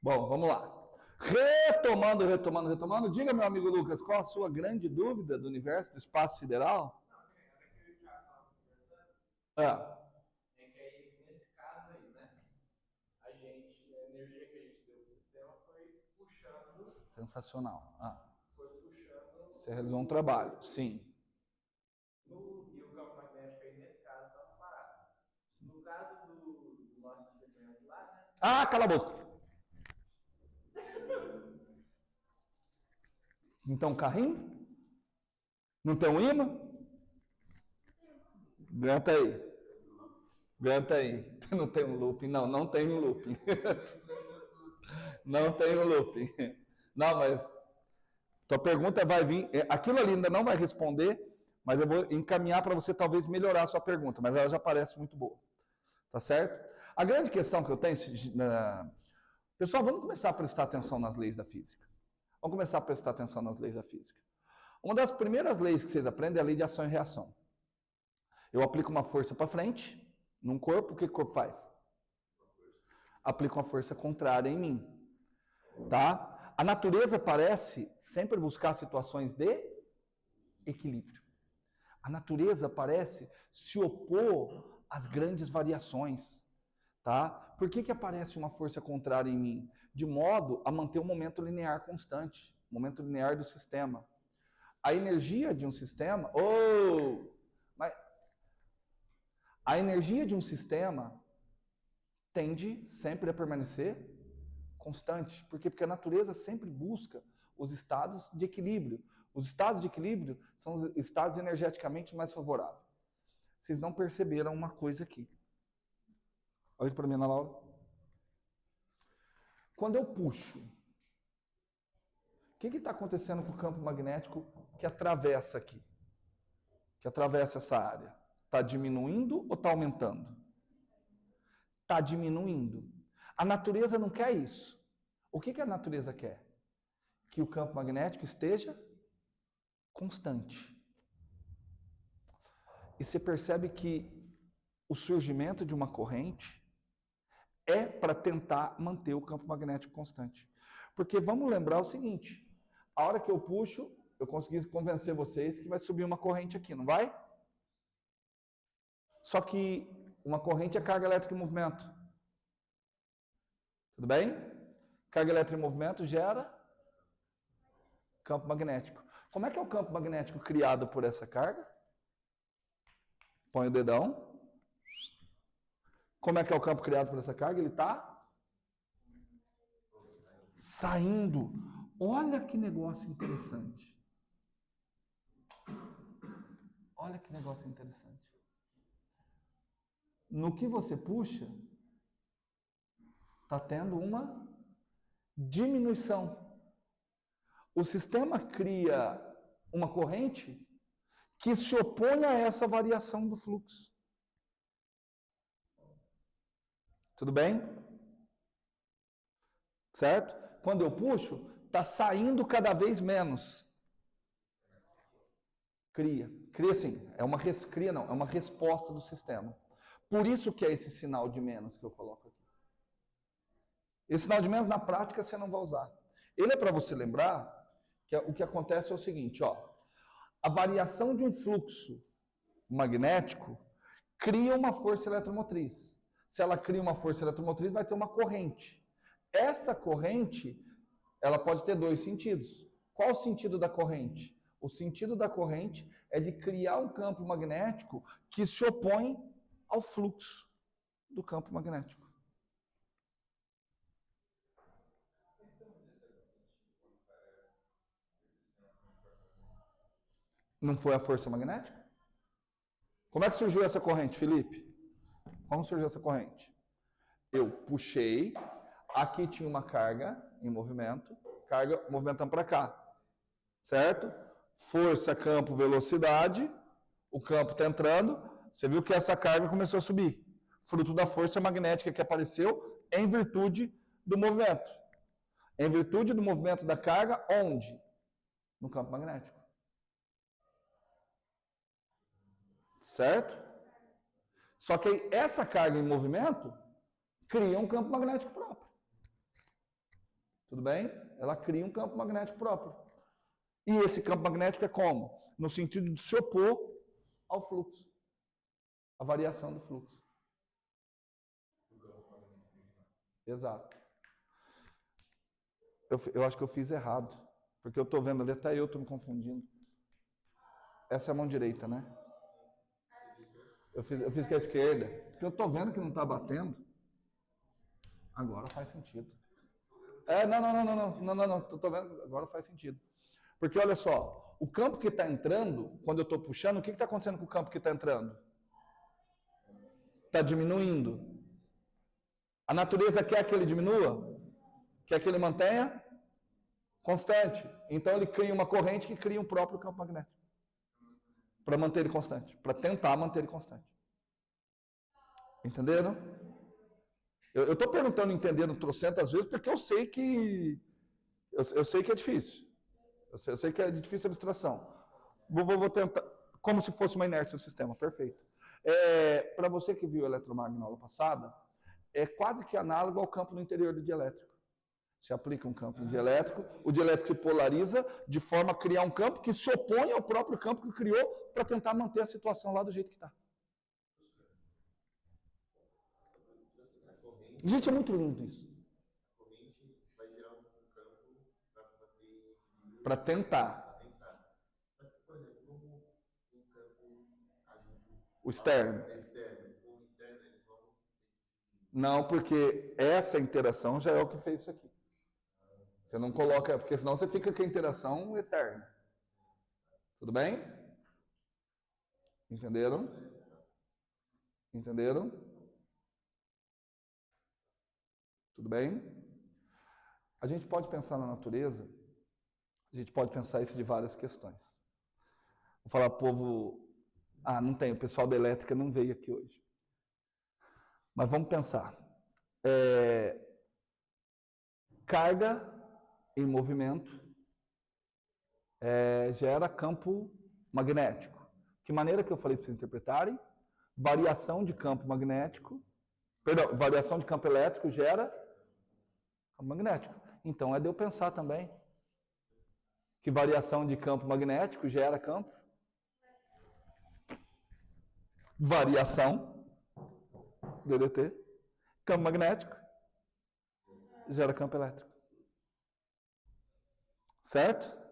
Bom, vamos lá. Retomando. Diga, meu amigo Lucas, qual a sua grande dúvida do universo, do espaço sideral? Ah. É que aí, nesse caso aí, né? A energia que a gente deu pro sistema foi puxando. Sensacional. Foi puxando. Você realizou um trabalho, sim. E o campo magnético aí, nesse caso, estava parado. No caso do nosso experimento lá, né? Ah, cala a boca! Não tem um carrinho? Não tem um imã? Aguenta aí. Aguenta aí. Não tem um looping. Não tem um looping. Não tem um looping. Não, mas tua pergunta vai vir. Aquilo ali ainda não vai responder, mas eu vou encaminhar para você talvez melhorar a sua pergunta, mas ela já parece muito boa. Tá certo? A grande questão que eu tenho. Pessoal, vamos começar a prestar atenção nas leis da física. Vamos começar a prestar atenção nas leis da física. Uma das primeiras leis que vocês aprendem é a lei de ação e reação. Eu aplico uma força para frente, num corpo, o que o corpo faz? Aplica uma força contrária em mim. Tá? A natureza parece sempre buscar situações de equilíbrio. A natureza parece se opor às grandes variações. Tá? Por que aparece uma força contrária em mim? De modo a manter um momento linear constante, o momento linear do sistema. A energia de um sistema, mas a energia de um sistema tende sempre a permanecer constante. Por quê? Porque a natureza sempre busca os estados de equilíbrio. Os estados de equilíbrio são os estados energeticamente mais favoráveis. Vocês não perceberam uma coisa aqui. Olha para mim, Ana Laura. Quando eu puxo, o que está acontecendo com o campo magnético que atravessa aqui? Que atravessa essa área? Está diminuindo ou está aumentando? Está diminuindo. A natureza não quer isso. O que a natureza quer? Que o campo magnético esteja constante. E você percebe que o surgimento de uma corrente é para tentar manter o campo magnético constante. Porque vamos lembrar o seguinte, a hora que eu puxo, eu consegui convencer vocês que vai subir uma corrente aqui, não vai? Só que uma corrente é carga elétrica em movimento. Tudo bem? Carga elétrica em movimento gera campo magnético. Como é que é o campo magnético criado por essa carga? Põe o dedão. Como é que é o campo criado por essa carga? Ele está saindo. Olha que negócio interessante. Olha que negócio interessante. No que você puxa, está tendo uma diminuição. O sistema cria uma corrente que se opõe a essa variação do fluxo. Tudo bem? Certo? Quando eu puxo, está saindo cada vez menos. Cria sim. É uma resposta do sistema. Por isso que é esse sinal de menos que eu coloco aqui. Esse sinal de menos, na prática, você não vai usar. Ele é para você lembrar que o que acontece é o seguinte, ó. A variação de um fluxo magnético cria uma força eletromotriz. Se ela cria uma força eletromotriz, vai ter uma corrente. Essa corrente, ela pode ter dois sentidos. Qual o sentido da corrente? O sentido da corrente é de criar um campo magnético que se opõe ao fluxo do campo magnético. Não foi a força magnética? Como é que surgiu essa corrente, Felipe? Como surgiu essa corrente? Eu puxei, aqui tinha uma carga em movimento, carga movimentando para cá, certo? Força, campo, velocidade, o campo está entrando, você viu que essa carga começou a subir, fruto da força magnética que apareceu em virtude do movimento. Em virtude do movimento da carga, onde? No campo magnético. Certo? Só que essa carga em movimento cria um campo magnético próprio. Tudo bem? Ela cria um campo magnético próprio. E esse campo magnético é como? No sentido de se opor ao fluxo, à variação do fluxo. Exato. Eu acho que eu fiz errado, porque eu estou vendo ali, até eu estou me confundindo. Essa é a mão direita, né? Eu fiz com a esquerda, porque eu estou vendo que não está batendo. Agora faz sentido. Não, estou vendo, agora faz sentido. Porque olha só, o campo que está entrando, quando eu estou puxando, o que está acontecendo com o campo que está entrando? Está diminuindo. A natureza quer que ele diminua? Quer que ele mantenha constante. Então ele cria uma corrente que cria um próprio campo magnético. Para manter ele constante. Para tentar manter ele constante. Entenderam? Eu estou perguntando, entendendo trocentas vezes, porque eu sei que é difícil. Eu sei que é de difícil abstração. Vou tentar, como se fosse uma inércia do sistema, perfeito. Para você que viu o eletromagno na aula passada, é quase que análogo ao campo no interior do dielétrico. Se aplica um campo dielétrico, o dielétrico se polariza de forma a criar um campo que se opõe ao próprio campo que criou para tentar manter a situação lá do jeito que está. Gente, é muito lindo isso. A corrente vai gerar um campo para manter... Para tentar. Só que, por exemplo, como um campo agindo... O externo. O interno, eles vão... Não, porque essa interação já é o que fez isso aqui. Você não coloca, porque senão você fica com a interação eterna. Tudo bem? Entenderam? Entenderam? Tudo bem? A gente pode pensar na natureza, a gente pode pensar isso de várias questões. Vou falar, povo... não tem, o pessoal da elétrica não veio aqui hoje. Mas vamos pensar. Carga em movimento gera campo magnético. Que maneira que eu falei para vocês interpretarem? Variação de campo magnético, variação de campo elétrico gera campo magnético. Então é de eu pensar também que variação de campo magnético gera campo. Variação, DDT, campo magnético gera campo elétrico. Certo?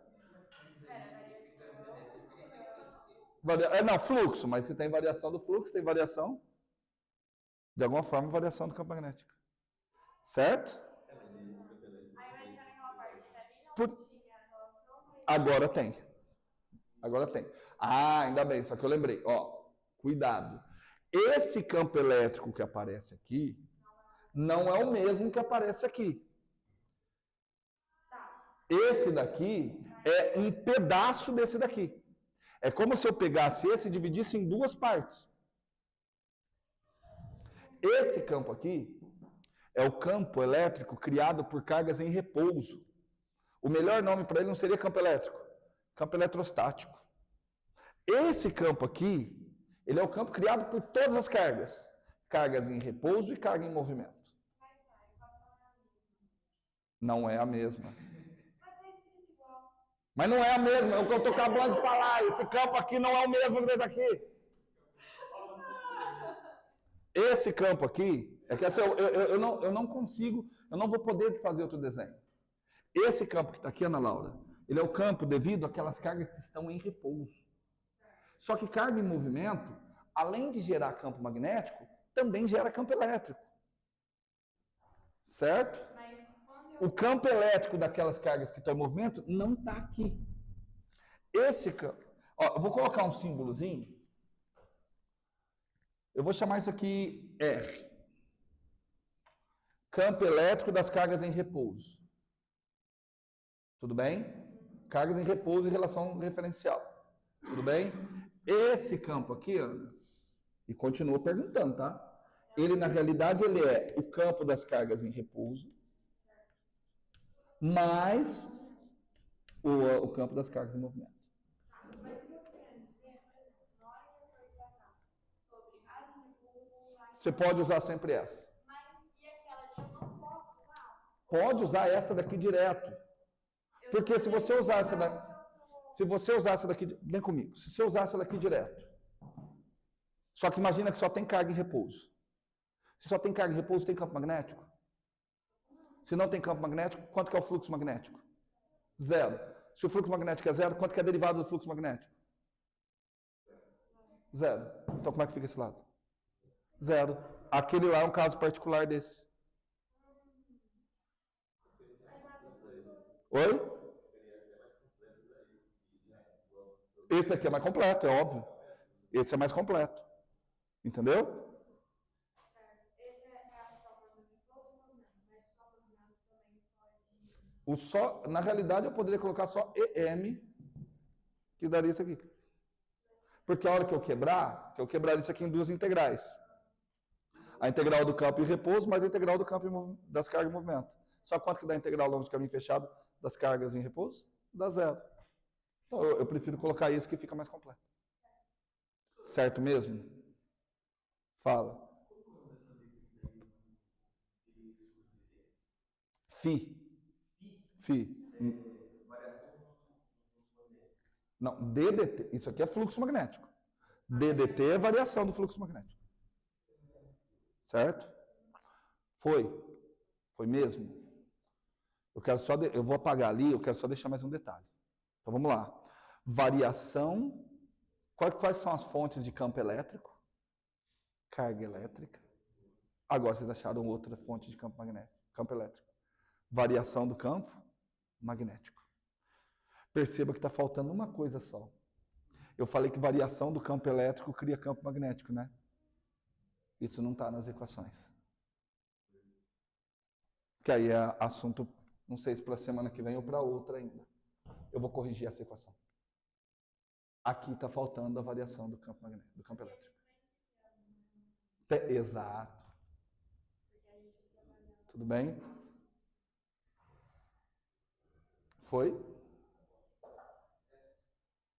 Não, fluxo, mas se tem variação do fluxo, tem variação, de alguma forma, variação do campo magnético. Certo? Agora tem. Agora tem. Ainda bem, só que eu lembrei. Cuidado. Esse campo elétrico que aparece aqui, não é o mesmo que aparece aqui. Esse daqui é um pedaço desse daqui. É como se eu pegasse esse e dividisse em duas partes. Esse campo aqui é o campo elétrico criado por cargas em repouso. O melhor nome para ele não seria campo elétrico, campo eletrostático. Esse campo aqui, ele é o campo criado por todas as cargas. Cargas em repouso e carga em movimento. Não é a mesma. Mas não é a mesma, é o que eu estou acabando de falar. Esse campo aqui não é o mesmo desse aqui. Esse campo aqui, é que assim, eu não consigo, eu não vou poder fazer outro desenho. Esse campo que está aqui, Ana Laura, ele é o campo devido àquelas cargas que estão em repouso. Só que carga em movimento, além de gerar campo magnético, também gera campo elétrico. Certo? O campo elétrico daquelas cargas que estão em movimento não está aqui. Esse campo... eu vou colocar um símbolozinho. Eu vou chamar isso aqui R. Campo elétrico das cargas em repouso. Tudo bem? Cargas em repouso em relação referencial. Tudo bem? Esse campo aqui, Ana, e continua perguntando, tá? Ele, na realidade, ele é o campo das cargas em repouso, mais o campo das cargas em movimento. Você pode usar sempre essa. Mas e aquela ali eu não posso usar? Pode usar essa daqui direto. Porque se você usar essa daqui, vem comigo, se você usar essa daqui direto, só que imagina que só tem carga e repouso. Se só tem carga e repouso, tem campo magnético? Se não tem campo magnético, quanto que é o fluxo magnético? Zero. Se o fluxo magnético é zero, quanto que é a derivada do fluxo magnético? Zero. Então como é que fica esse lado? Zero. Aquele lá é um caso particular desse. Oi? Esse aqui é mais completo, é óbvio. Esse é mais completo. Entendeu? O só, na realidade, eu poderia colocar só EM, que daria isso aqui. Porque a hora que eu quebrar isso aqui em duas integrais. A integral do campo e repouso, mais a integral do campo das cargas em movimento. Só quanto que dá a integral longo de caminho fechado das cargas em repouso? Dá zero. Então, eu prefiro colocar isso que fica mais completo. Certo mesmo? Fala. Fi. Não, DDT. Isso aqui é fluxo magnético. DDT é variação do fluxo magnético. Certo? Foi mesmo? Eu vou apagar ali, eu quero só deixar mais um detalhe. Então vamos lá. Variação. Quais são as fontes de campo elétrico? Carga elétrica. Agora vocês acharam outra fonte de campo magnético, campo elétrico. Variação do campo magnético. Perceba que está faltando uma coisa só. Eu falei que variação do campo elétrico cria campo magnético, né? Isso não está nas equações. Que aí é assunto, não sei se para a semana que vem ou para outra ainda. Eu vou corrigir essa equação. Aqui está faltando a variação do campo magnético, do campo elétrico. Exato. Tudo bem? Foi?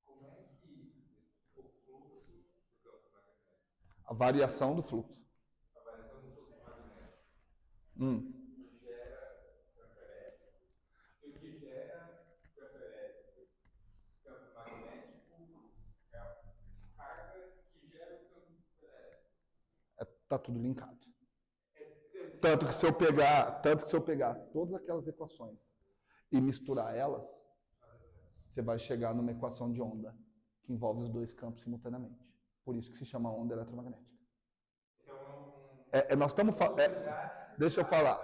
Como é que o fluxo do campo magnético? A variação do fluxo. A variação do fluxo magnético. Gera campo elétrico. Se o que gera campo elétrico, campo magnético, é a carga que gera o campo elétrico. Está tudo linkado. Tanto que se eu pegar todas aquelas equações e misturar elas, você vai chegar numa equação de onda que envolve os dois campos simultaneamente. Por isso que se chama onda eletromagnética. Então nós estamos deixa eu falar.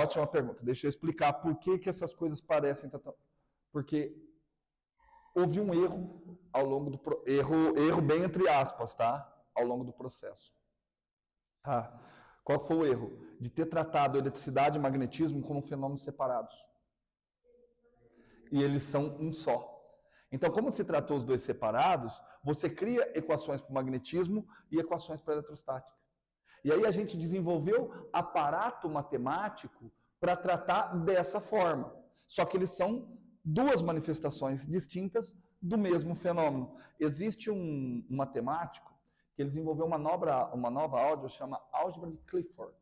Ótima pergunta. Deixa eu explicar por que essas coisas parecem porque houve um erro ao longo do erro bem entre aspas, tá? Ao longo do processo. Tá? Qual foi o erro? De ter tratado eletricidade e magnetismo como fenômenos separados. E eles são um só. Então, como se tratou os dois separados, você cria equações para o magnetismo e equações para a eletrostática. E aí a gente desenvolveu aparato matemático para tratar dessa forma. Só que eles são duas manifestações distintas do mesmo fenômeno. Existe um matemático que ele desenvolveu uma nova álgebra, chama álgebra de Clifford.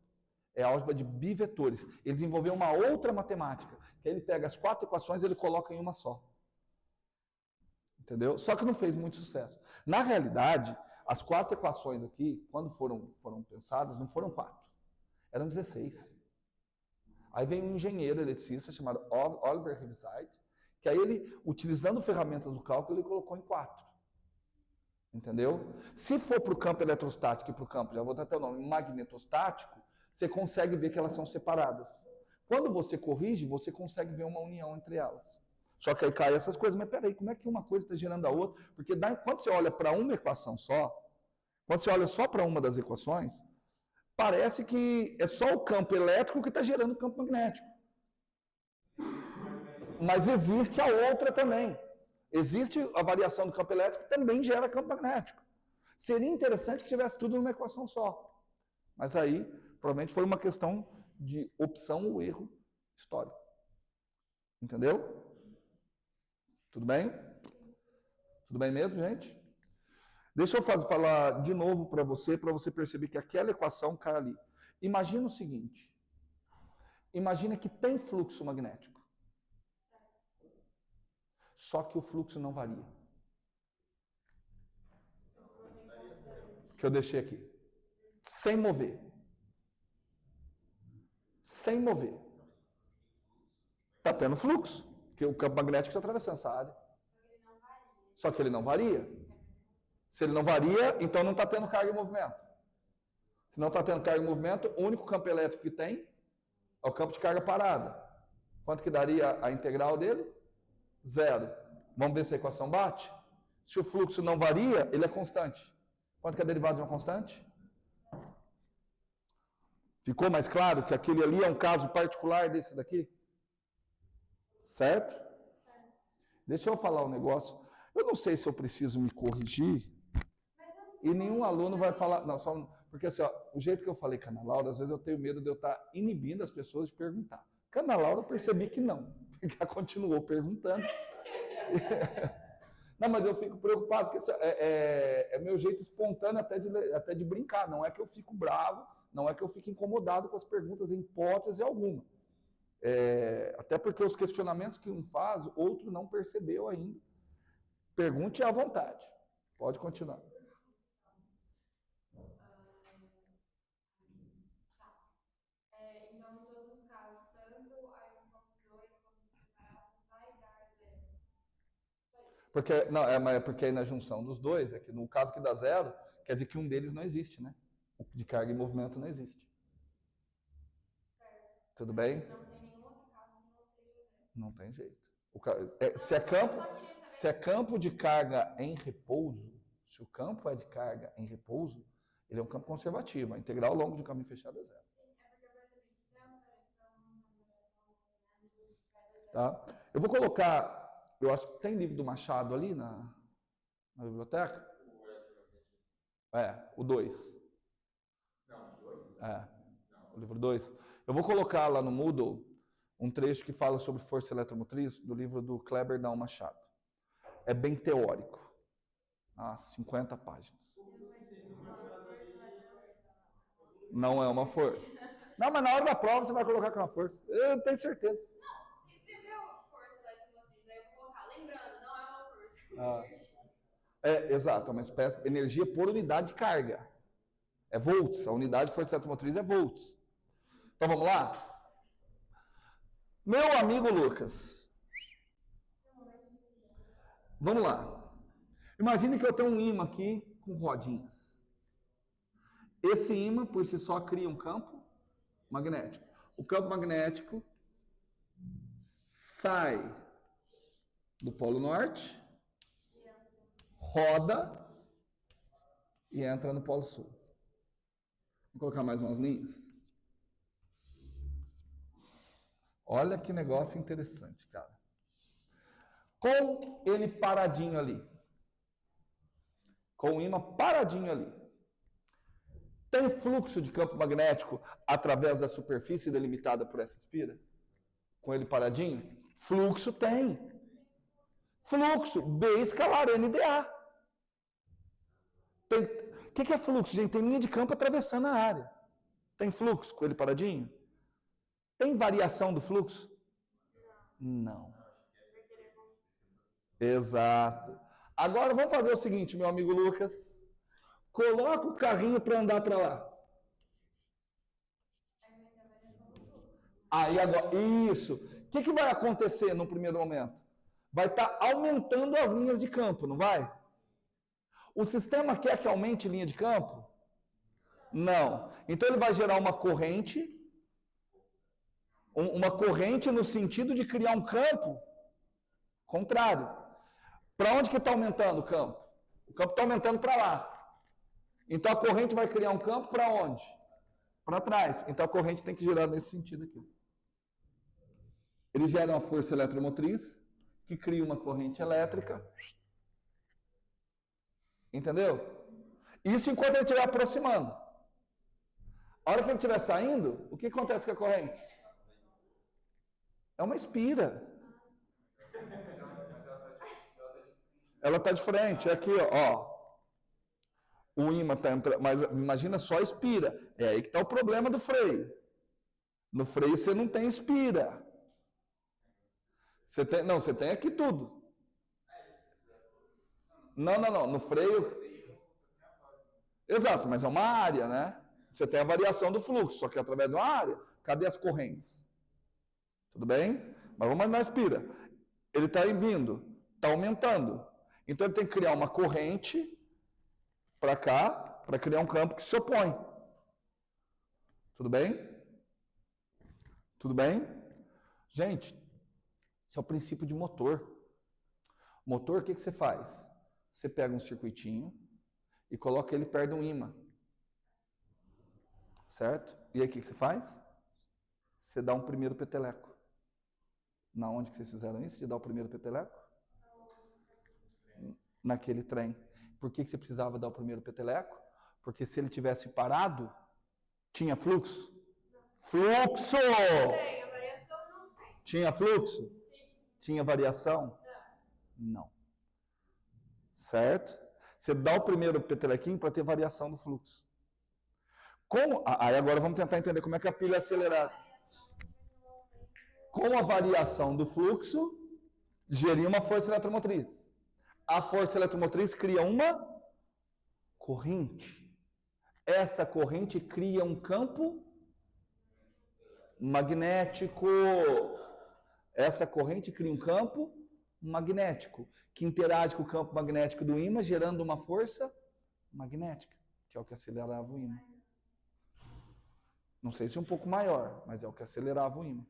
É a álgebra de bivetores. Ele desenvolveu uma outra matemática, que ele pega as quatro equações e ele coloca em uma só. Entendeu? Só que não fez muito sucesso. Na realidade, as quatro equações aqui, quando foram pensadas, não foram quatro. Eram 16. Aí vem um engenheiro eletricista chamado Oliver Heaviside, que aí ele, utilizando ferramentas do cálculo, ele colocou em 4. Entendeu? Se for para o campo eletrostático e para o campo, já vou dar até o nome, magnetostático, você consegue ver que elas são separadas. Quando você corrige, você consegue ver uma união entre elas. Só que aí cai essas coisas, mas peraí, como é que uma coisa está gerando a outra? Porque quando você olha para uma equação só, quando você olha só para uma das equações, parece que é só o campo elétrico que está gerando o campo magnético. Mas existe a outra também. Existe a variação do campo elétrico que também gera campo magnético. Seria interessante que tivesse tudo numa equação só. Mas aí, provavelmente foi uma questão de opção ou erro histórico. Entendeu? Tudo bem? Tudo bem mesmo, gente? Deixa eu falar de novo para você perceber que aquela equação cai ali. Imagina o seguinte. Imagina que tem fluxo magnético. Só que o fluxo não varia. Que eu deixei aqui. Sem mover. Sem mover. Está tendo fluxo. Porque o campo magnético está atravessando essa área. Só que ele não varia. Se ele não varia, então não está tendo carga e movimento. Se não está tendo carga e movimento, o único campo elétrico que tem é o campo de carga parada. Quanto que daria a integral dele? 0. Vamos ver se a equação bate? Se o fluxo não varia, ele é constante. Quanto que é a derivada de uma constante? Ficou mais claro que aquele ali é um caso particular desse daqui? Certo? Deixa eu falar um negócio. Eu não sei se eu preciso me corrigir. E nenhum aluno vai falar... Não, só, porque assim, ó, o jeito que eu falei com a Ana Laura, às vezes eu tenho medo de eu estar inibindo as pessoas de perguntar. Com a Ana Laura eu percebi que não. Porque ela continuou perguntando. Não, mas eu fico preocupado, porque é meu jeito espontâneo até de brincar. Não é que eu fico bravo, não é que eu fico incomodado com as perguntas em hipótese alguma. Até porque os questionamentos que um faz, outro não percebeu ainda. Pergunte à vontade. Pode continuar. Então, em todos os casos, tanto a junção dos dois quanto os separados vai dar 0. Porque, não, mas porque aí na junção dos dois, é que no caso que dá 0, quer dizer que um deles não existe, né? O de carga e movimento não existe. Certo. Tudo bem? Não tem nenhum outro caso que não seja 0. Não tem jeito. Se é campo de carga em repouso, se o campo é de carga em repouso, ele é um campo conservativo. A integral ao longo de um caminho fechado é 0. Tá? Eu vou colocar, eu acho que tem livro do Machado ali na biblioteca. O 2. Não, o 2? O livro 2. Eu vou colocar lá no Moodle um trecho que fala sobre força eletromotriz do livro do Kleber Dal Machado. É bem teórico. 50 páginas. Não é uma força. Não, mas na hora da prova você vai colocar que é uma força. Eu tenho certeza. Não, você escreveu força eletromotriz, aí eu vou colocar. Lembrando, não é uma força. Exato, é uma espécie de energia por unidade de carga. É volts, a unidade de força eletromotriz é volts. Então vamos lá? Meu amigo Lucas. Vamos lá. Imagine que eu tenho um ímã aqui com rodinhas. Esse ímã, por si só, cria um campo magnético. O campo magnético sai do Polo Norte, roda e entra no Polo Sul. Vou colocar mais umas linhas. Olha que negócio interessante, cara. Com ele paradinho ali. Com o ímã paradinho ali. Tem fluxo de campo magnético através da superfície delimitada por essa espira? Com ele paradinho? Fluxo tem. Fluxo, B escalar NDA. O que é fluxo, gente? Tem linha de campo atravessando a área. Tem fluxo com ele paradinho? Tem variação do fluxo? Não. Exato. Agora vamos fazer o seguinte, meu amigo Lucas. Coloca o carrinho para andar para lá. Aí agora, isso. O que vai acontecer no primeiro momento? Vai estar aumentando as linhas de campo, não vai? O sistema quer que aumente linha de campo? Não. Então ele vai gerar uma corrente no sentido de criar um campo contrário. Para onde que está aumentando o campo? O campo está aumentando para lá. Então a corrente vai criar um campo para onde? Para trás. Então a corrente tem que girar nesse sentido aqui. Ele gera uma força eletromotriz que cria uma corrente elétrica. Entendeu? Isso enquanto ele estiver aproximando. A hora que ele estiver saindo, o que acontece com a corrente? É uma espira. Ela está de frente. É aqui, ó. O ímã está entrando. Mas imagina só a espira. É aí que está o problema do freio. No freio você não tem espira. Você tem aqui tudo. Não. No freio. Exato, mas é uma área, né? Você tem a variação do fluxo, só que através de uma área. Cadê as correntes? Tudo bem? Mas vamos na espira. Ele está vindo, está aumentando. Então ele tem que criar uma corrente para cá, para criar um campo que se opõe. Tudo bem? Tudo bem? Gente, esse é o princípio de motor. Motor, o que você faz? Você pega um circuitinho e coloca ele perto de um ímã. Certo? E aí o que você faz? Você dá um primeiro peteleco. Na onde que vocês fizeram isso, de dar o primeiro peteleco? Naquele trem. Por que você precisava dar o primeiro peteleco? Porque se ele tivesse parado, tinha fluxo? Fluxo! Tem, a variação não tem. Tinha fluxo? Tinha variação? Não. Certo? Você dá o primeiro petelequinho para ter variação do fluxo. Aí agora vamos tentar entender como é que a pilha é acelerada. Com a variação do fluxo, geria uma força eletromotriz. A força eletromotriz cria uma corrente. Essa corrente cria um campo magnético. Essa corrente cria um campo magnético, que interage com o campo magnético do ímã, gerando uma força magnética, que é o que acelerava o ímã. Não sei se um pouco maior, mas é o que acelerava o ímã.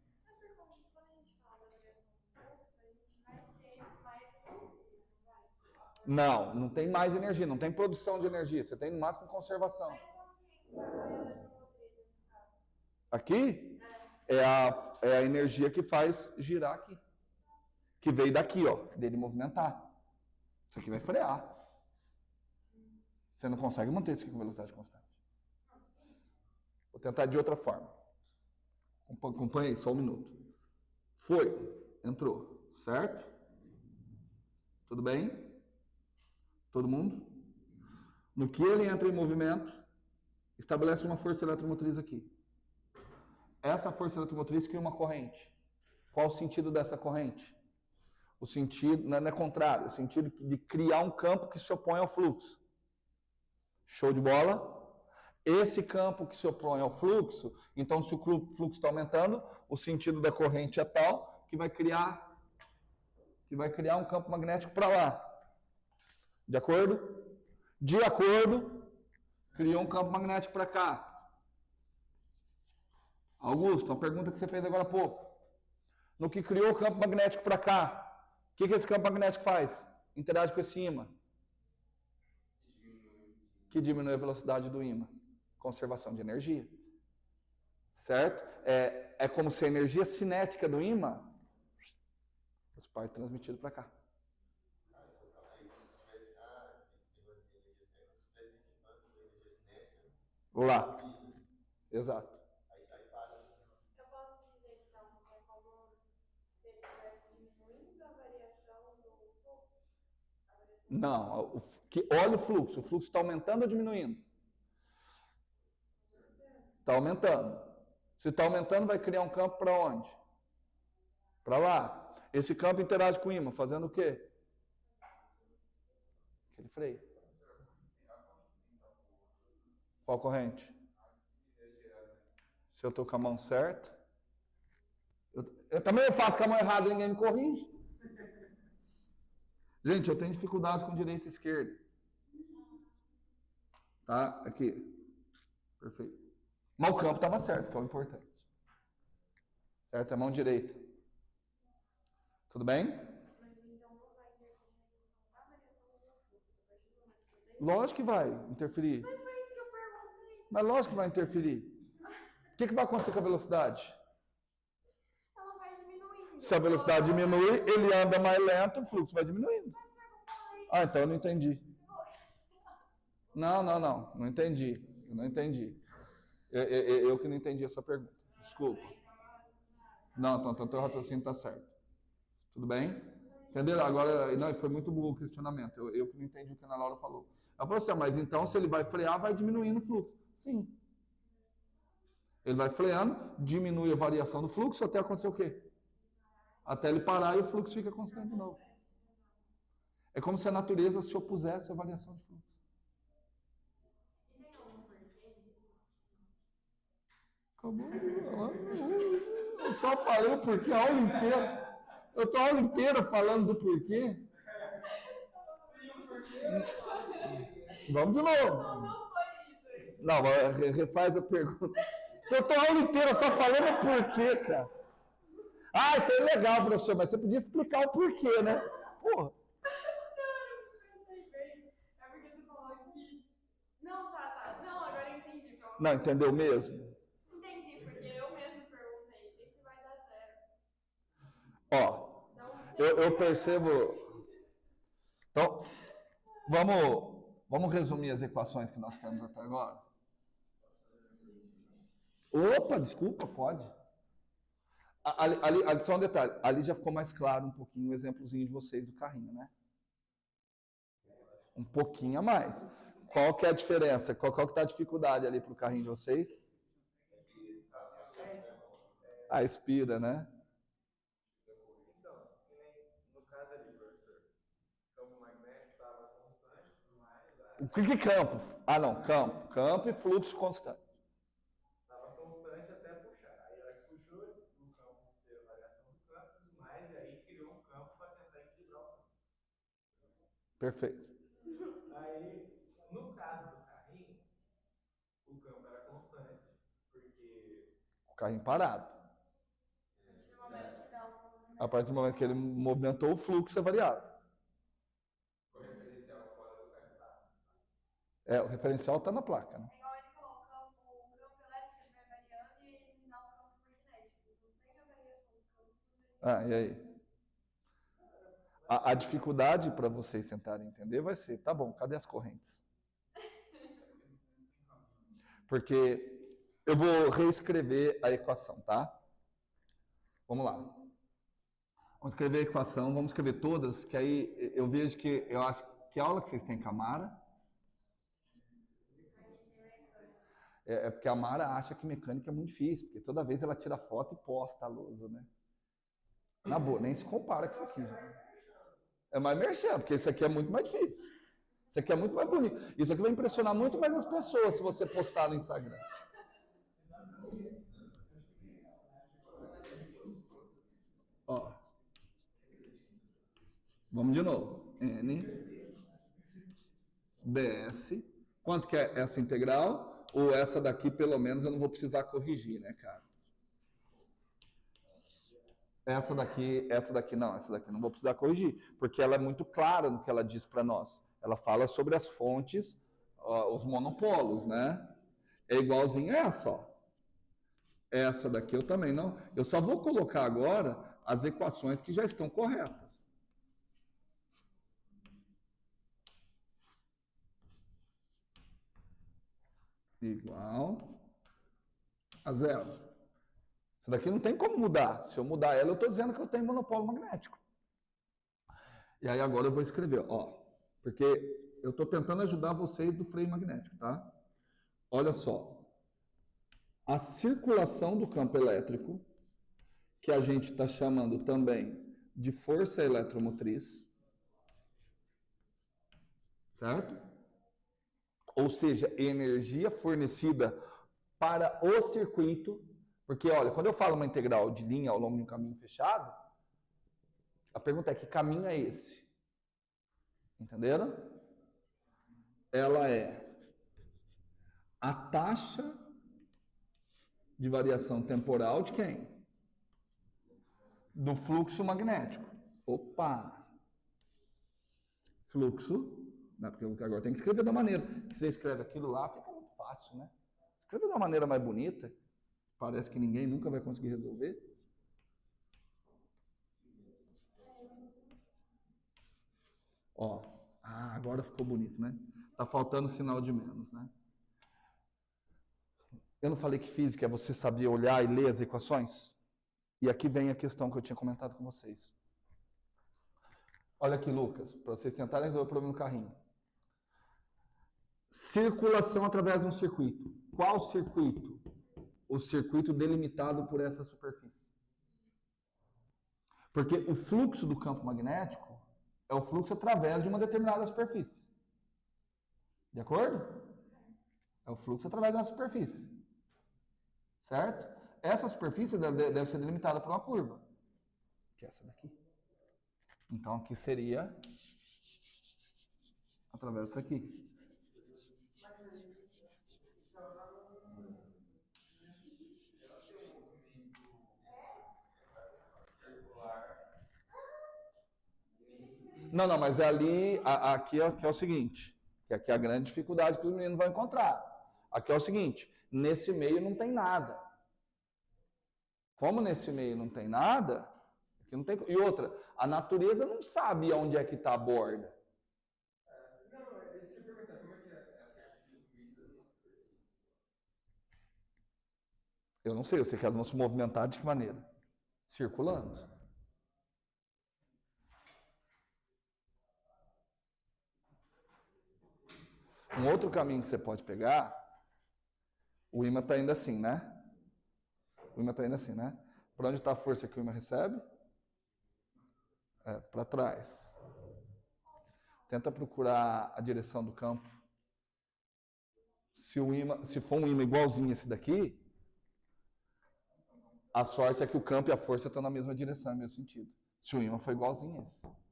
Não tem mais energia, não tem produção de energia, você tem no máximo conservação. Aqui é a energia que faz girar aqui, que veio daqui, ó, dele movimentar. Isso aqui vai frear. Você não consegue manter isso aqui com velocidade constante. Vou tentar de outra forma. Acompanhe aí, só um minuto. Foi, entrou, certo? Tudo bem? Todo mundo? No que ele entra em movimento, estabelece uma força eletromotriz aqui. Essa força eletromotriz cria uma corrente. Qual o sentido dessa corrente? O sentido não é contrário, o sentido de criar um campo que se opõe ao fluxo. Show de bola? Esse campo que se opõe ao fluxo, então se o fluxo está aumentando, o sentido da corrente é tal que vai criar um campo magnético para lá. De acordo? De acordo, criou um campo magnético para cá. Augusto, uma pergunta que você fez agora há pouco. No que criou o campo magnético para cá, o que esse campo magnético faz? Interage com esse ímã. Que diminui a velocidade do ímã. Conservação de energia. Certo? É como se a energia cinética do ímã fosse parte transmitida para cá. Lá. Exato. Eu posso dizer que são, é como se ele estivesse diminuindo a variação do fluxo? Não, olha o fluxo. O fluxo está aumentando ou diminuindo? Está aumentando. Se está aumentando, vai criar um campo para onde? Para lá. Esse campo interage com o ímã, fazendo o quê? Aquele freio. Qual corrente? Se eu estou com a mão certa. Eu também faço com a mão errada e ninguém me corrige. Gente, eu tenho dificuldade com direita e esquerda. Tá? Aqui. Perfeito. Mas o campo estava certo, que é o importante. Certo? É a mão direita. Tudo bem? Lógico que vai interferir. Mas foi isso que eu perguntei. Mas lógico que vai interferir. O que vai acontecer com a velocidade? Ela vai diminuindo. Se a velocidade diminui, ele anda mais lento, o fluxo vai diminuindo. Ah, então eu não entendi. Não entendi. Eu não entendi. Eu que não entendi essa pergunta. Desculpa. Não, então o teu raciocínio está certo. Tudo bem? Entenderam? Agora, não, foi muito bom o questionamento. Eu que não entendi o que a Ana Laura falou. Ela falou assim, mas então se ele vai frear, vai diminuindo o fluxo. Sim. Ele vai freando, diminui a variação do fluxo até acontecer o quê? Até ele parar e o fluxo fica constante de novo. É como se a natureza se opusesse à variação de fluxo. Acabou. Eu só falei o porquê a aula inteira. Eu estou a aula inteira falando do porquê. Vamos de novo. Não, refaz a pergunta. Eu estou a aula inteira só falando o porquê, cara. Ah, isso é legal, professor, mas você podia explicar o porquê, né? Porra. É porque você falou que... Não, tá. Não, agora eu entendi. Não, entendeu mesmo? Entendi, porque eu mesmo perguntei. O que vai dar zero? Ó, eu percebo... Então, vamos resumir as equações que nós temos até agora? Opa, desculpa, pode. Ali, só um detalhe, ali já ficou mais claro um pouquinho o exemplozinho de vocês do carrinho, né? Um pouquinho a mais. Qual que é a diferença? Qual que está a dificuldade ali para o carrinho de vocês? A expira, né? Então, no caso ali, professor, o campo magnético estava constante, mas O que é campo? Ah, não, campo. Campo e fluxo constante. estava constante até puxar. Aí ela puxou, o campo teve a variação do campo e tudo mais, e aí criou um campo para tentar equilibrar o campo. Perfeito. Aí, no caso do carrinho, o campo era constante, porque O carrinho parado. A partir do momento que ele movimentou, o fluxo é variável. O referencial fora do carro. O referencial está na placa, né? É igual ele falou, o campo elétrico vai variando e eliminar o campo magnético. Não tem a variação do campo. E aí? A dificuldade para vocês tentarem entender vai ser, tá bom, cadê as correntes? Porque eu vou reescrever a equação, tá? Vamos lá. Vamos escrever a equação, vamos escrever todas, que aí eu vejo que, eu acho que a aula que vocês têm com a Mara, é porque a Mara acha que mecânica é muito difícil, porque toda vez ela tira foto e posta a lousa, né? Na boa, nem se compara com isso aqui, gente. É mais merchan, porque isso aqui é muito mais difícil. Isso aqui é muito mais bonito. Isso aqui vai impressionar muito mais as pessoas se você postar no Instagram. Ó. Vamos de novo. N ds. Quanto que é essa integral? Ou essa daqui, pelo menos, eu não vou precisar corrigir, né, cara? Essa daqui não vou precisar corrigir, porque ela é muito clara no que ela diz para nós. Ela fala sobre as fontes, os monopolos, né? É igualzinho a essa, ó. Essa daqui eu também não. Eu só vou colocar agora as equações que já estão corretas. Igual a zero. Isso daqui não tem como mudar. Se eu mudar ela, eu estou dizendo que eu tenho monopólio magnético. E aí agora eu vou escrever, ó. Porque eu estou tentando ajudar vocês do freio magnético, tá? Olha só. A circulação do campo elétrico, que a gente está chamando também de força eletromotriz, certo? Ou seja, energia fornecida para o circuito, porque, olha, quando eu falo uma integral de linha ao longo de um caminho fechado, a pergunta é, que caminho é esse? Entenderam? Ela é a taxa de variação temporal de quem? Do fluxo magnético. Opa! Fluxo, né? Porque agora tem que escrever da maneira que você escreve aquilo lá, fica muito fácil, né? Escreve da maneira mais bonita, parece que ninguém nunca vai conseguir resolver. Ó, agora ficou bonito, né? Tá faltando sinal de menos, né? Eu não falei que física é você saber olhar e ler as equações? E aqui vem a questão que eu tinha comentado com vocês. Olha aqui, Lucas, para vocês tentarem resolver o problema do carrinho. Circulação através de um circuito. Qual circuito? o circuito delimitado por essa superfície. Porque o fluxo do campo magnético é o fluxo através de uma determinada superfície. De acordo? É o fluxo através de uma superfície. Certo? Essa superfície deve ser delimitada por uma curva. Que é essa daqui. Então aqui seria através disso aqui. Não, mas ali, aqui é o seguinte, que aqui é a grande dificuldade que os meninos vão encontrar. Aqui é o seguinte, nesse meio não tem nada. Como nesse meio não tem nada, aqui não tem, e outra, a natureza não sabe onde é que está a borda. Não, é isso que eu ia perguntar, como é que é essa parte fluida na superfície? Eu não sei, eu sei que elas vão se movimentar de que maneira? Circulando. Um outro caminho que você pode pegar, o ímã está indo assim, né? O ímã está indo assim, né? Para onde está a força que o ímã recebe? Para trás. Tenta procurar a direção do campo. Se for um ímã igualzinho esse daqui, a sorte é que o campo e a força estão na mesma direção, no mesmo sentido. Se o ímã for igualzinho esse.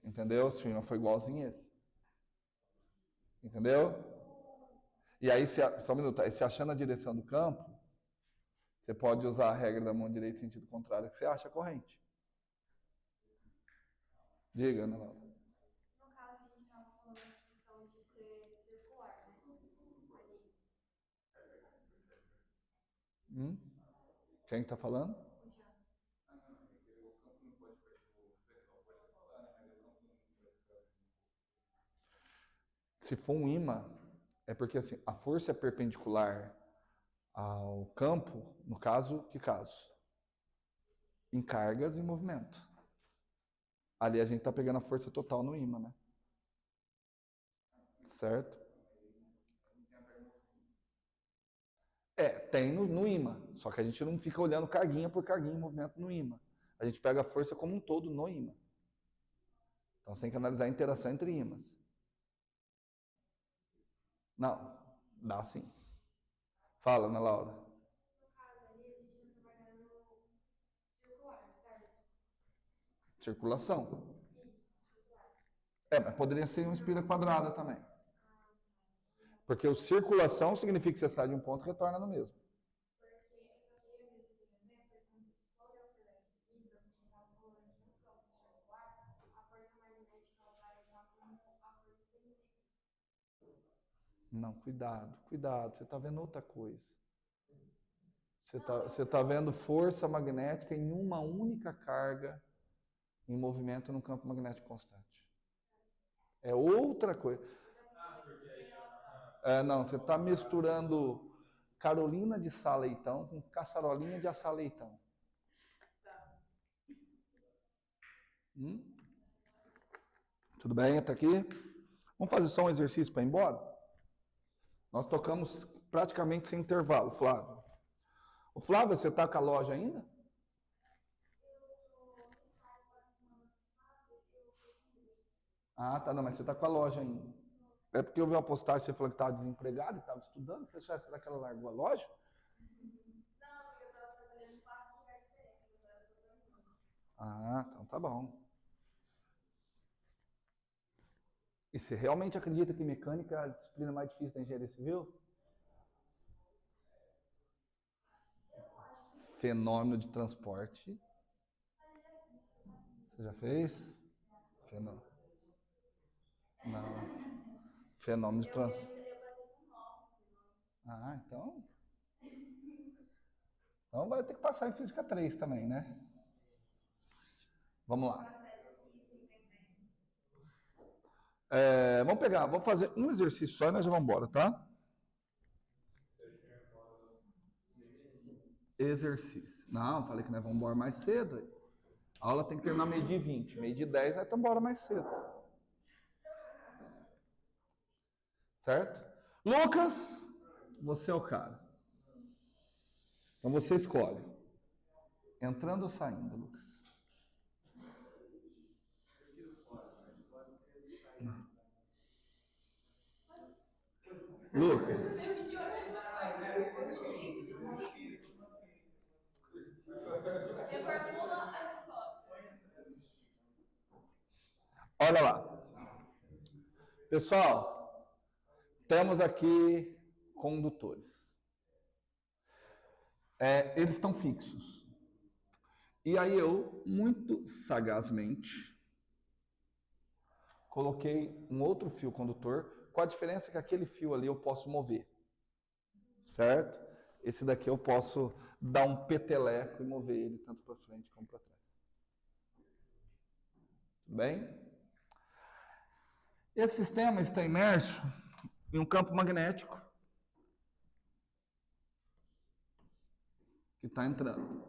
Entendeu? Se o ímã for igualzinho esse. Entendeu? E aí, só um minuto, aí se achando a direção do campo, você pode usar a regra da mão direita em sentido contrário, que você acha a corrente. Diga, Ana Laura. No caso, a gente estava falando da questão de ser circular, né? Ali. Quem está falando? O Thiago. Se for um ímã, é porque assim, a força é perpendicular ao campo, no caso, que caso? Em cargas e movimento. Ali a gente está pegando a força total no ímã, né? Certo? Tem no ímã, só que a gente não fica olhando carguinha por carguinha em movimento no ímã. A gente pega a força como um todo no ímã. Então você tem que analisar a interação entre ímãs. Não, dá sim. Fala, Ana Laura. No caso, ali a gente está trabalhando circular, certo? Circulação. Isso, circular. Mas poderia ser uma espira quadrada também. Porque o circulação significa que você sai de um ponto e retorna no mesmo. Porque eu só queria ver esse exemplo, porque quando você for eu falei aqui, porque a gente estava falando que no campo circular, a força magnética ela vai atuar como a força centrífuga. Não, cuidado, cuidado, você está vendo outra coisa. Você tá vendo força magnética em uma única carga em movimento num campo magnético constante. É outra coisa. Não, você está misturando Carolina de Sá Leitão com caçarolinha de assar leitão. Tudo bem até aqui? Vamos fazer só um exercício para ir embora? Nós tocamos praticamente sem intervalo, Flávio. O Flávio, você está com a loja ainda? Ah, tá, não, mas você está com a loja ainda. É porque eu vi uma postagem, você falou que estava desempregado e estava estudando. Eu falei, será que ela largou a loja? Não, porque eu estava trabalhando em 4 lugares diferentes, eu estava trabalhando. Ah, então tá bom. E você realmente acredita que mecânica é a disciplina mais difícil da engenharia civil? Fenômeno de transporte. Você já fez? Não. Fenômeno de transporte. Ah, então. Então vai ter que passar em Física 3 também, né? Vamos lá. Vamos fazer um exercício só e nós já vamos embora, tá? Exercício. Não, falei que nós vamos embora mais cedo. A aula tem que terminar meio de 20. Meio de 10 nós estamos embora mais cedo. Certo? Lucas, Você é o cara. Então você escolhe. Entrando ou saindo, Lucas? Lucas. Olha lá. Pessoal, temos aqui condutores. Eles estão fixos. E aí eu, muito sagazmente, coloquei um outro fio condutor, com a diferença que aquele fio ali eu posso mover. Certo? Esse daqui eu posso dar um peteleco e mover ele tanto para frente como para trás. Tudo bem? Esse sistema está imerso em um campo magnético que está entrando.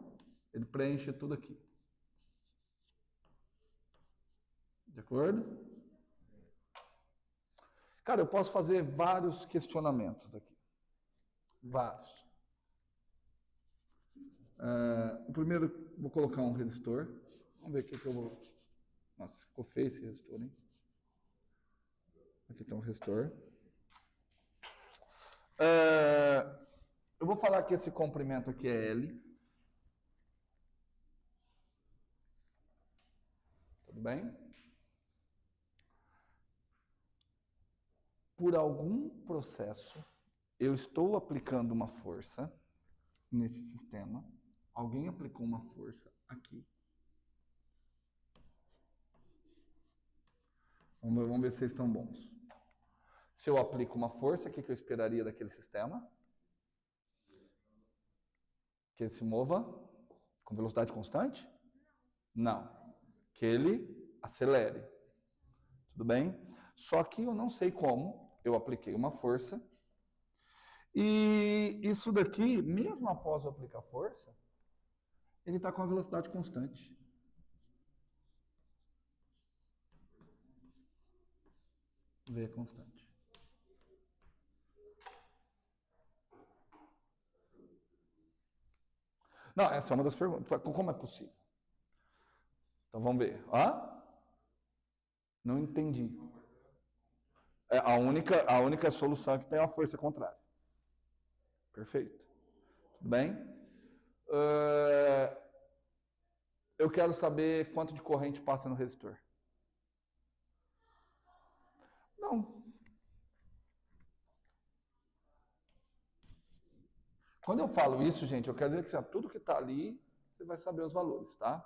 Ele preenche tudo aqui. De acordo? Cara, eu posso fazer vários questionamentos aqui. Vários. O primeiro, vou colocar um resistor. Vamos ver o que eu vou... Nossa, ficou feio esse resistor, hein? Aqui está um resistor. Eu vou falar que esse comprimento aqui é L. Tudo bem? Por algum processo, eu estou aplicando uma força nesse sistema. Alguém aplicou uma força aqui. Vamos ver se vocês estão bons. Se eu aplico uma força, o que eu esperaria daquele sistema? Que ele se mova com velocidade constante? Não. Que ele acelere. Tudo bem? Só que eu não sei como. Eu apliquei uma força. E isso daqui, mesmo após eu aplicar força, ele está com a velocidade constante. V constante. Não, essa é uma das perguntas. Como é possível? Então vamos ver. Não entendi. A única solução é que tem uma força contrária. Perfeito. Tudo bem? Eu quero saber quanto de corrente passa no resistor. Não. Quando eu falo isso, gente, eu quero dizer que tudo que está ali, você vai saber os valores, tá?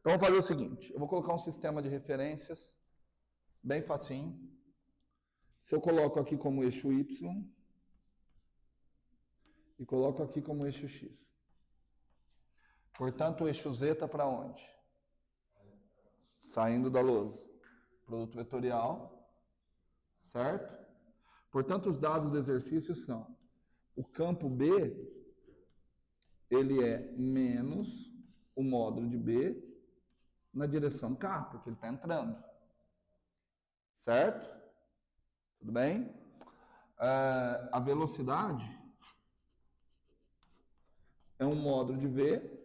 Então, vamos fazer o seguinte. Eu vou colocar um sistema de referências, bem facinho. Se eu coloco aqui como eixo Y, e coloco aqui como eixo X. Portanto, o eixo Z está para onde? Saindo da lousa. Produto vetorial, certo? Portanto, os dados do exercício são: o campo B, ele é menos o módulo de B na direção K, porque ele está entrando. Certo? Tudo bem? A velocidade é um módulo de V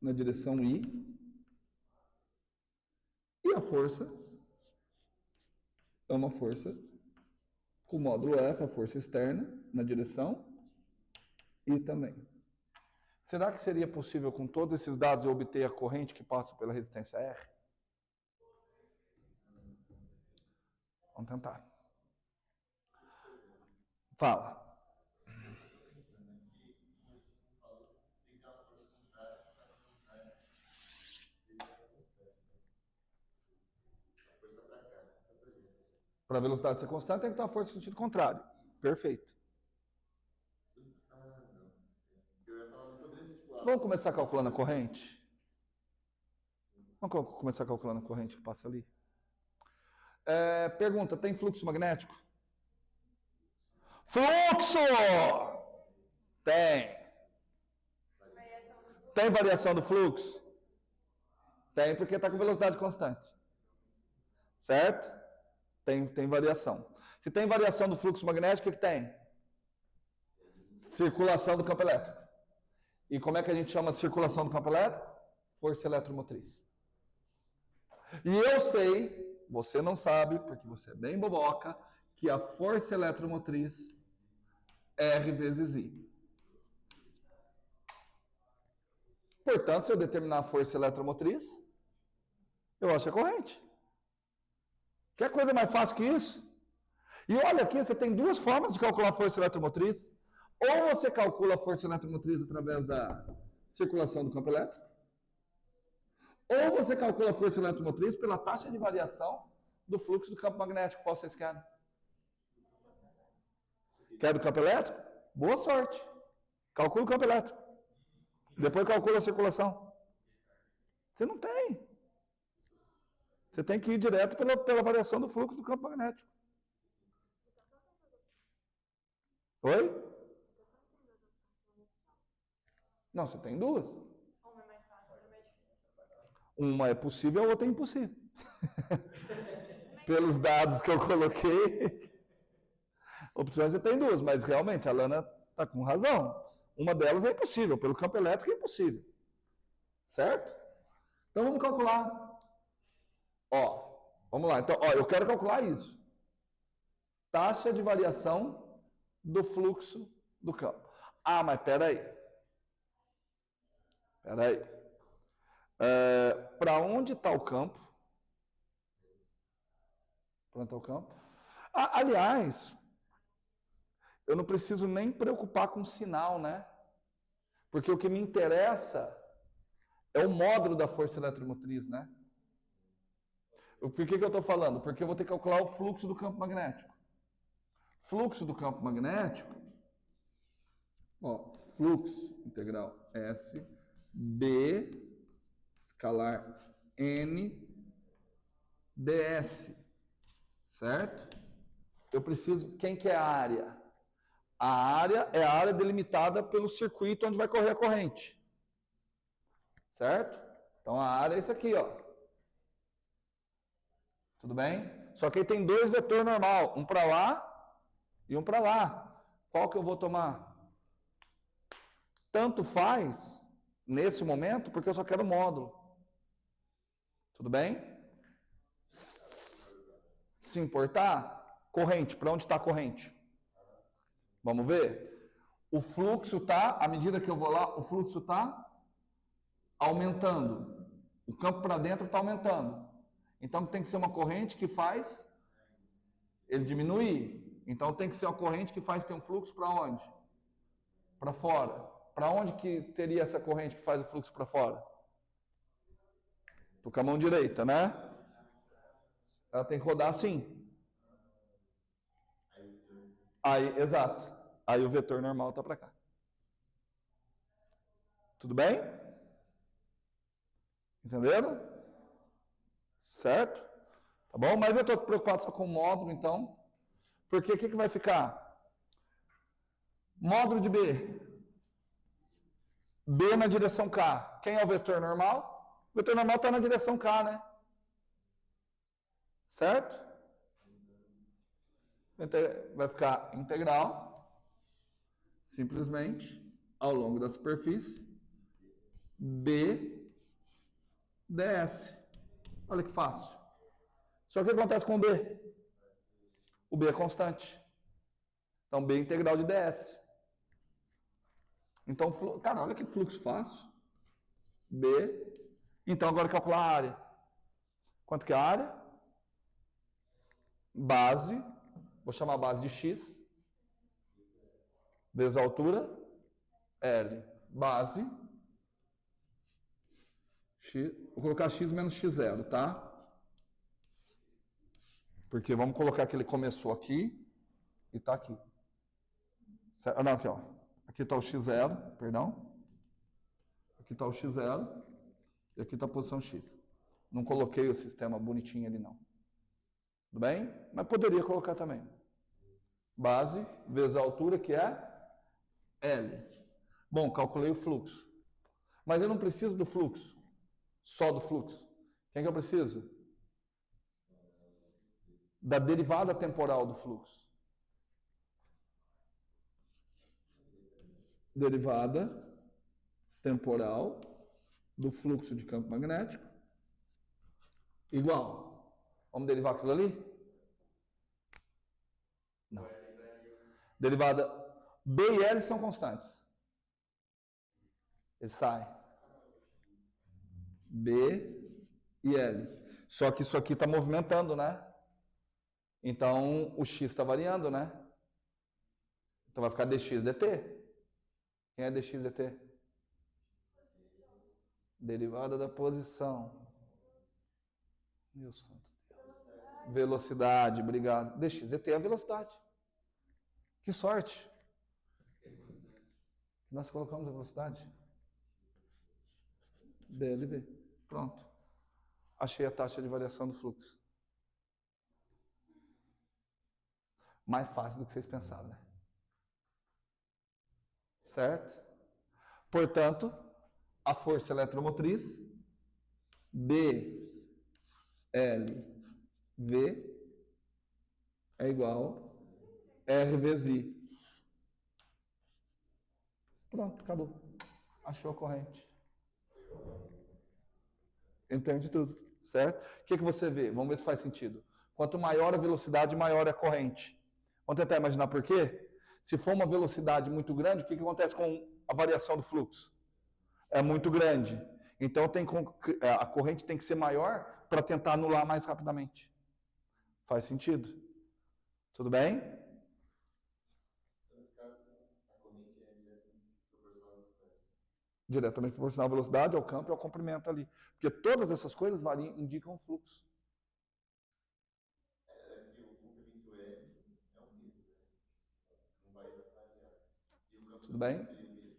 na direção I. E a força é uma força com o módulo F, a força externa, na direção I também. Será que seria possível, com todos esses dados, eu obter a corrente que passa pela resistência R? Vamos tentar. Fala. Para a velocidade ser constante, tem que ter uma força no sentido contrário. Perfeito. Vamos começar calculando a corrente? Vamos começar calculando a corrente que passa ali? Pergunta, tem fluxo magnético? Fluxo! Tem. Tem variação do fluxo? Tem, porque está com velocidade constante. Certo? Tem variação. Se tem variação do fluxo magnético, o que tem? Circulação do campo elétrico. E como é que a gente chama de circulação do campo elétrico? Força eletromotriz. E eu sei, você não sabe, porque você é bem boboca, que a força eletromotriz é R vezes I. Portanto, se eu determinar a força eletromotriz, eu acho a corrente. Quer coisa mais fácil que isso? E olha aqui, você tem duas formas de calcular a força eletromotriz. Ou você calcula a força eletromotriz através da circulação do campo elétrico, ou você calcula a força eletromotriz pela taxa de variação do fluxo do campo magnético. Qual vocês querem? Quer do campo elétrico? Boa sorte. Calcula o campo elétrico. Depois calcula a circulação. Você não tem. Você tem que ir direto pela variação do fluxo do campo magnético. Oi? Não, você tem duas. Uma é mais fácil, outra é mais difícil. Uma é possível, a outra é impossível. Pelos dados que eu coloquei, opções você tem duas, mas realmente a Lana está com razão. Uma delas é impossível, pelo campo elétrico é impossível. Certo? Então vamos calcular. Ó, vamos lá. Então, ó, eu quero calcular isso. Taxa de variação do fluxo do campo. Ah, mas peraí. Para onde está o campo? Para onde está o campo? Ah, aliás, eu não preciso nem preocupar com o sinal, né? Porque o que me interessa é o módulo da força eletromotriz, né? Por que eu estou falando? Porque eu vou ter que calcular o fluxo do campo magnético. Fluxo do campo magnético, ó, fluxo integral S, B, escalar N, ds, certo? Eu preciso, quem que é a área? A área é a área delimitada pelo circuito onde vai correr a corrente. Certo? Então a área é isso aqui, ó. Tudo bem? Só que aí tem dois vetores normal, um para lá e um para lá. Qual que eu vou tomar? Tanto faz nesse momento, porque eu só quero módulo. Tudo bem? Se importar, corrente, para onde está a corrente? Vamos ver? O fluxo está, à medida que eu vou lá, o fluxo está aumentando. O campo para dentro está aumentando. Então tem que ser uma corrente que faz ele diminuir. Então tem que ser uma corrente que faz ter um fluxo para onde? Para fora. Para onde que teria essa corrente que faz o fluxo para fora? Estou com a mão direita, né? Ela tem que rodar assim. Aí, exato. Aí o vetor normal está para cá. Tudo bem? Entenderam? Certo? Tá bom? Mas eu estou preocupado só com o módulo, então. Porque o que vai ficar? Módulo de B. B na direção K. Quem é o vetor normal? O vetor normal está na direção K, né? Certo? Vai ficar integral, simplesmente, ao longo da superfície, B ds. Olha que fácil. Só que o que acontece com o B? O B é constante. Então, B é integral de ds. Então, cara, olha que fluxo fácil. B. Então, agora calcular a área. Quanto que é a área? Base. Vou chamar a base de x. Vezes a altura. L. Base. X. Vou colocar x menos x0, tá? Porque vamos colocar que ele começou aqui e está aqui. Não, aqui, ó. Aqui está o x0, perdão. Aqui está o x0 e aqui está a posição x. Não coloquei o sistema bonitinho ali, não. Tudo bem? Mas poderia colocar também. Base vezes a altura, que é L. Bom, calculei o fluxo. Mas eu não preciso do fluxo. Só do fluxo. Quem que eu preciso? Da derivada temporal do fluxo. derivada temporal do fluxo de campo magnético igual. Vamos derivar aquilo ali? Não. Derivada B e L são constantes. Ele sai. B e L. Só que isso aqui está movimentando, né? Então o X está variando, né? Então vai ficar dx dt. Quem é dx dt? Derivada da posição. Meu santo Deus. Velocidade, obrigado. Dx dt é a velocidade. Que sorte. Nós colocamos a velocidade. BLV. Pronto. Achei a taxa de variação do fluxo. Mais fácil do que vocês pensaram, né? Certo? Portanto, a força eletromotriz BLV é igual a R vezes I. Pronto, acabou. Achou a corrente. Entende tudo, certo? O que você vê? Vamos ver se faz sentido. Quanto maior a velocidade, maior é a corrente. Vamos tentar imaginar por quê? Se for uma velocidade muito grande, o que acontece com a variação do fluxo? É muito grande. Então a corrente tem que ser maior para tentar anular mais rapidamente. Faz sentido? Tudo bem? Nesse caso, a corrente é diretamente proporcional à velocidade. Diretamente proporcional à velocidade, ao campo e ao comprimento ali. Porque todas essas coisas indicam fluxo. Que o comprimento L é o mesmo, né? Não vai variar. E o campo Tudo bem? seria o mesmo.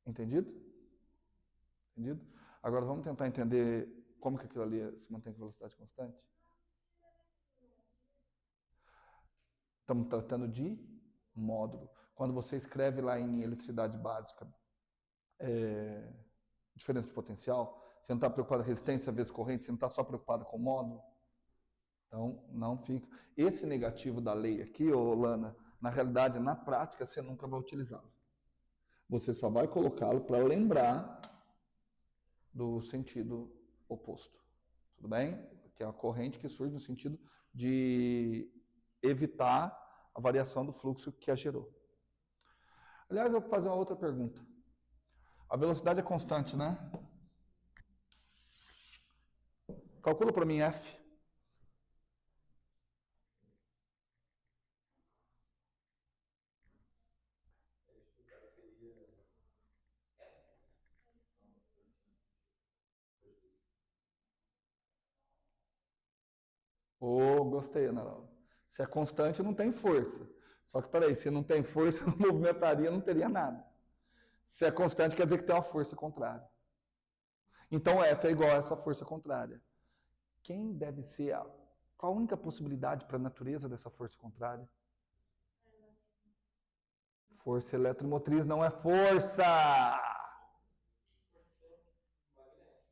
Entendido? Entendido? Agora vamos tentar entender como que aquilo ali se mantém com velocidade constante. Estamos tratando de módulo. Quando você escreve lá em eletricidade básica, diferença de potencial, você não está preocupado com resistência vezes corrente, você não está só preocupado com módulo. Então, não fica. Esse negativo da lei aqui, ô Lana, na realidade, na prática, você nunca vai utilizá-lo. Você só vai colocá-lo para lembrar do sentido oposto. Tudo bem? Que é a corrente que surge no sentido de evitar a variação do fluxo que a gerou. Aliás, eu vou fazer uma outra pergunta. A velocidade é constante, né? Calcula para mim F. Gostei, Ana. Se é constante, não tem força. Só que, peraí, se não tem força, não movimentaria, não teria nada. Se é constante, quer dizer que tem uma força contrária. Então, F é igual a essa força contrária. Quem deve ser qual a única possibilidade para a natureza dessa força contrária? Força eletromotriz não é força!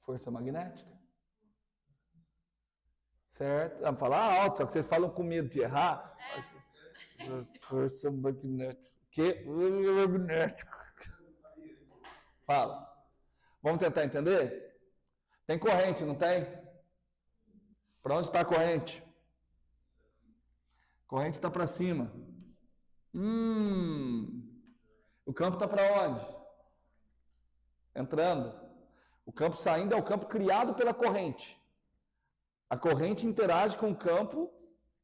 Força magnética. Certo? Vamos falar alto, só que vocês falam com medo de errar. Força magnética. Que? Magnético. Fala. Vamos tentar entender? Tem corrente, não tem? Para onde está a corrente? Corrente está para cima. O campo está para onde? Entrando. O campo saindo é o campo criado pela corrente. A corrente interage com o campo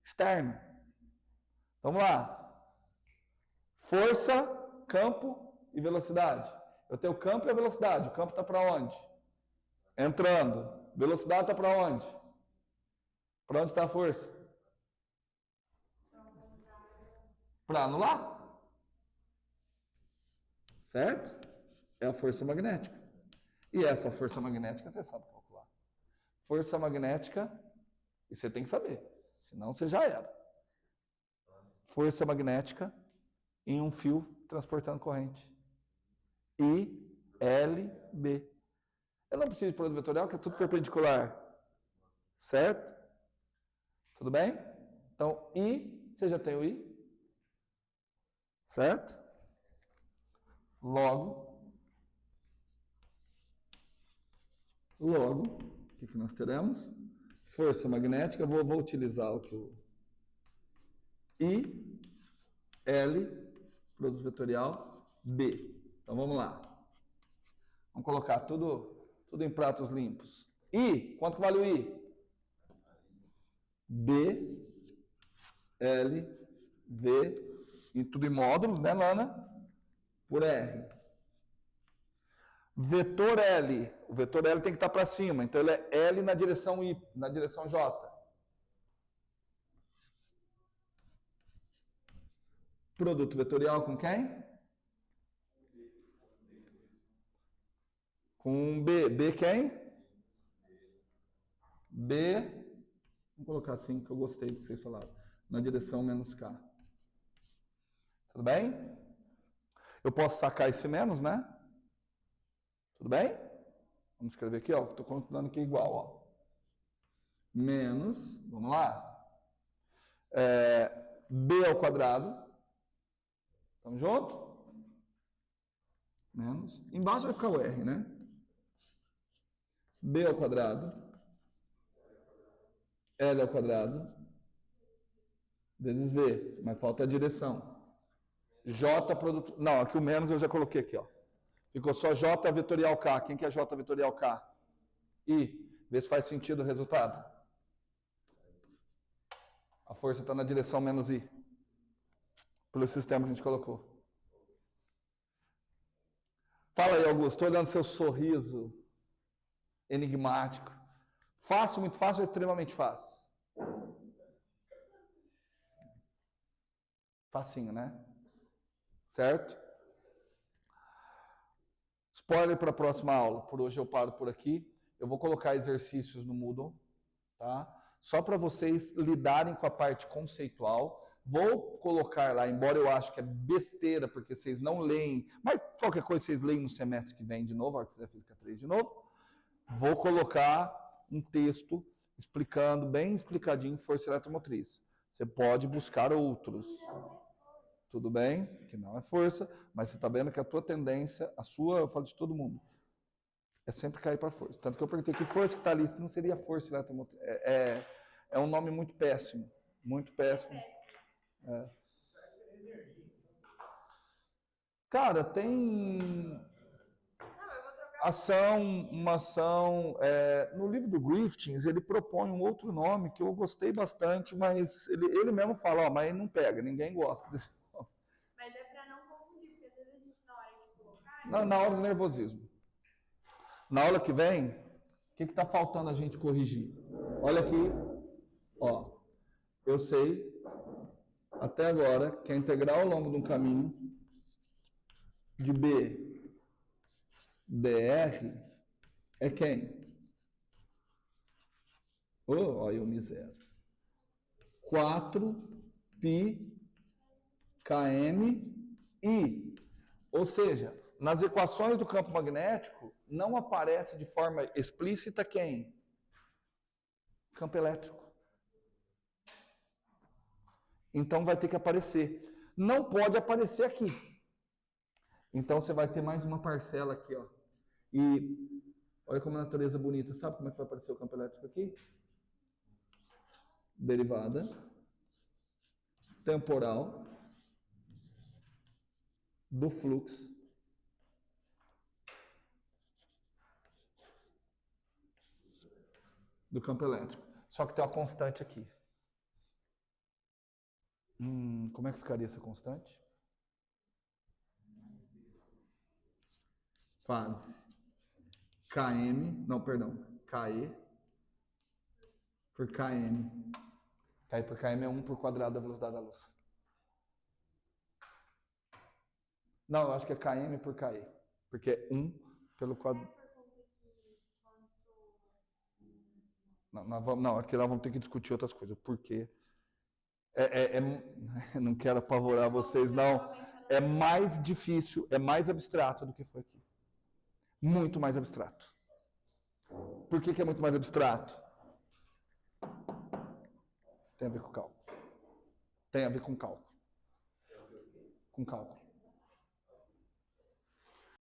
externo. Vamos lá. Força, campo e velocidade. Eu tenho o campo e a velocidade. O campo está para onde? Entrando. Velocidade está para onde? Para onde está a força? Para anular. Certo? É a força magnética. E essa força magnética você sabe calcular. Força magnética, e você tem que saber, senão você já era. Força magnética em um fio transportando corrente. ILB. Eu não preciso de produto vetorial, que é tudo perpendicular. Certo? Tudo bem? Então, I, você já tem o I? Certo? Logo, o que nós teremos? Força magnética, vou utilizar o que o I, L, produto vetorial, B. Então vamos lá. Vamos colocar tudo em pratos limpos. I, quanto que vale o I? B, L, V, e tudo em módulo, né, Lana? Por R. Vetor L. O vetor L tem que estar para cima, então ele é L na direção I, na direção J. Produto vetorial com quem? Com B. B quem? B. Vamos colocar assim, que eu gostei do que vocês falaram. Na direção menos K. Tudo bem? Eu posso sacar esse menos, né? Tudo bem? Vamos escrever aqui, ó. Estou contando aqui igual, ó. Menos, vamos lá. B ao quadrado. Estamos juntos? Menos. Embaixo vai ficar o R, né? B ao quadrado. L ao quadrado. Vezes V. Mas falta a direção. J produto... Não, aqui o menos eu já coloquei aqui, ó. Ficou só J vetorial K. Quem que é J vetorial K? I. Vê se faz sentido o resultado. A força está na direção menos I. Pelo sistema que a gente colocou. Fala aí, Augusto. Estou olhando seu sorriso enigmático. Fácil, muito fácil ou extremamente fácil? Facinho, né? Certo? Spoiler para a próxima aula. Por hoje eu paro por aqui. Eu vou colocar exercícios no Moodle, tá? Só para vocês lidarem com a parte conceitual. Vou colocar lá, embora eu acho que é besteira, porque vocês não leem, mas qualquer coisa vocês leem no semestre que vem de novo, a hora que fizer Física 3 de novo. Vou colocar um texto explicando, bem explicadinho, força eletromotriz. Você pode buscar outros. Tudo bem? Que não é força, mas você está vendo que a tua tendência, a sua, eu falo de todo mundo, é sempre cair para força. Tanto que eu perguntei que força que está ali, não seria força eletromotriz. É um nome muito péssimo. Muito péssimo. É. Cara, tem uma ação. No livro do Griffiths, ele propõe um outro nome que eu gostei bastante, mas ele mesmo fala, ó, mas ele não pega, ninguém gosta desse nome. Mas é para não confundir, porque às vezes a gente, na hora de colocar. Na hora do nervosismo. Na aula que vem, o que está faltando a gente corrigir? Olha aqui, ó. Eu sei, até agora, que a integral ao longo de um caminho de BR é quem? Olha eu miséria. 4π km I. Ou seja, nas equações do campo magnético, não aparece de forma explícita quem? Campo elétrico. Então vai ter que aparecer. Não pode aparecer aqui. Então você vai ter mais uma parcela aqui, ó. E olha como a natureza é bonita. Sabe como é que vai aparecer o campo elétrico aqui? Derivada temporal do fluxo do campo elétrico. Só que tem uma constante aqui. Como é que ficaria essa constante? Fase KM, não, perdão, KE por KM. KE por KM é 1 por quadrado da velocidade da luz. Não, eu acho que é KM por KE, porque é 1 pelo quadrado. Não, aqui nós vamos ter que discutir outras coisas. Por quê? Não quero apavorar vocês, não. É mais difícil, é mais abstrato do que foi aqui. Muito mais abstrato. Por que é muito mais abstrato? Tem a ver com cálculo. Tem a ver com cálculo. Com cálculo.